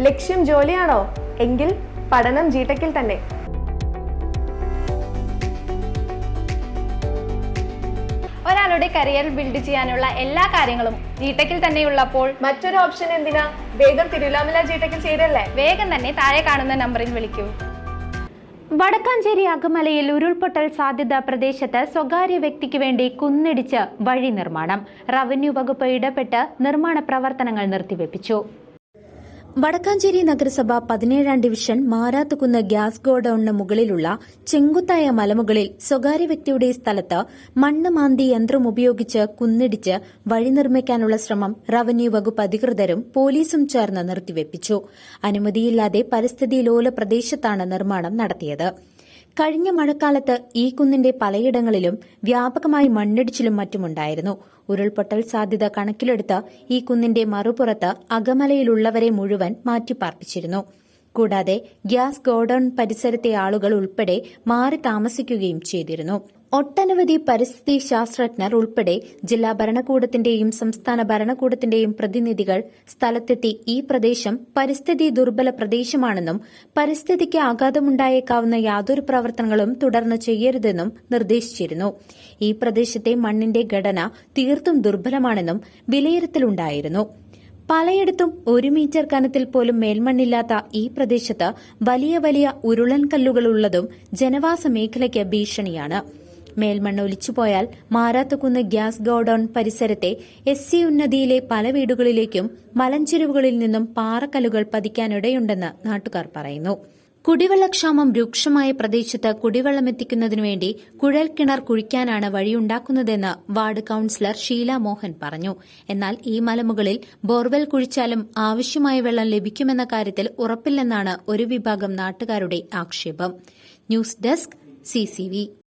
ലക്ഷ്യം ജോലിയാണോ? എങ്കിൽ പഠനം ജിടെക്കിൽ തന്നെ. ഒരാളുടെ കരിയർ ബിൽഡ് ചെയ്യാനുള്ള എല്ലാ കാര്യങ്ങളും ജിടെക്കിൽ തന്നെയുള്ളപ്പോൾ മറ്റൊരു ഓപ്ഷൻ എന്തിനാ? വേഗം തിരുവല്ലാമല ജിടെക്കിൽ ചേരല്ലേ? വേഗം തന്നെ താഴെ കാണുന്ന നമ്പറിൽ വിളിക്കൂ. വടക്കാഞ്ചേരി അകമലയിൽ ഉരുൾപൊട്ടൽ സാധ്യത പ്രദേശത്ത് സ്വകാര്യ വ്യക്തിക്ക് വേണ്ടി കുന്നിടിച്ച് വഴി നിർമ്മാണം. റവന്യൂ വകുപ്പ് ഇടപെട്ട് നിർമ്മാണ പ്രവർത്തനങ്ങൾ നിർത്തിവെപ്പിച്ചു. വടക്കാഞ്ചേരി നഗരസഭ 17-ാം ഡിവിഷൻ മാരാത്തുകുന്ന് ഗ്യാസ് ഗോഡൌണിന് മുകളിലുള്ള ചെങ്കുത്തായ മലമുകളിൽ സ്വകാര്യ വ്യക്തിയുടെ സ്ഥലത്ത് മണ്ണ് മാന്തി യന്ത്രം ഉപയോഗിച്ച് കുന്നിടിച്ച് വഴി നിർമ്മിക്കാനുള്ള ശ്രമം റവന്യൂ വകുപ്പ് അധികൃതരും പോലീസും ചേർന്ന് നിർത്തിവെപ്പിച്ചു. അനുമതിയില്ലാതെ പരിസ്ഥിതി ലോല പ്രദേശത്താണ് നിർമ്മാണം നടത്തിയത്. കഴിഞ്ഞ മഴക്കാലത്ത് ഈ കുന്നിന്റെ പലയിടങ്ങളിലും വ്യാപകമായി മണ്ണിടിച്ചിലും മറ്റുമുണ്ടായിരുന്നു. ഉരുൾപൊട്ടൽ സാധ്യത കണക്കിലെടുത്ത് ഈ കുന്നിന്റെ മറുപുറത്ത് അകമലയിലുള്ളവരെ മുഴുവൻ മാറ്റിപ്പാർപ്പിച്ചിരുന്നു. കൂടാതെ ഗ്യാസ് ഗോഡൌൺ പരിസരത്തെ ആളുകൾ ഉൾപ്പെടെ മാറി താമസിക്കുകയും ചെയ്തിരുന്നു. ഒട്ടനവധി പരിസ്ഥിതി ശാസ്ത്രജ്ഞർ ഉൾപ്പെടെ ജില്ലാ ഭരണകൂടത്തിന്റെയും സംസ്ഥാന ഭരണകൂടത്തിന്റെയും പ്രതിനിധികൾ സ്ഥലത്തെത്തി ഈ പ്രദേശം പരിസ്ഥിതി ദുർബല പ്രദേശമാണെന്നും പരിസ്ഥിതിക്ക് ആഘാതമുണ്ടായേക്കാവുന്ന യാതൊരു പ്രവർത്തനങ്ങളും തുടർന്ന് ചെയ്യരുതെന്നും നിർദ്ദേശിച്ചിരുന്നു. ഈ പ്രദേശത്തെ മണ്ണിന്റെ ഘടന തീർത്തും ദുർബലമാണെന്നും വിലയിരുത്തലുണ്ടായിരുന്നു. പലയിടത്തും 1 മീറ്റർ കനത്തിൽ പോലും മേൽമണ്ണില്ലാത്ത ഈ പ്രദേശത്ത് വലിയ വലിയ ഉരുളൻകല്ലുകളുള്ളതും ജനവാസ മേഖലയ്ക്ക് ഭീഷണിയാണ്. മേൽമണ്ണ് ഒലിച്ചുപോയാൽ മാരാത്തുകുന്ന് ഗ്യാസ് ഗോഡൌൺ പരിസരത്തെ SC ഉന്നതിയിലെ പല വീടുകളിലേക്കും മലഞ്ചെരുവുകളിൽ നിന്നും പാറക്കല്ലുകൾ പതിക്കാനിടയുണ്ടെന്ന് നാട്ടുകാർ പറയുന്നു. കുടിവെള്ളക്ഷാമം രൂക്ഷമായ പ്രദേശത്ത് കുടിവെള്ളമെത്തിക്കുന്നതിനുവേണ്ടി കുഴൽക്കിണർ കുഴിക്കാനാണ് വഴിയുണ്ടാക്കുന്നതെന്ന് വാർഡ് കൌൺസിലർ ഷീല മോഹൻ പറഞ്ഞു. എന്നാൽ ഈ മലമുകളിൽ ബോർവെൽ കുഴിച്ചാലും ആവശ്യമായ വെള്ളം ലഭിക്കുമെന്ന കാര്യത്തിൽ ഉറപ്പില്ലെന്നാണ് ഒരു വിഭാഗം നാട്ടുകാരുടെ ആക്ഷേപം. News desk CCV.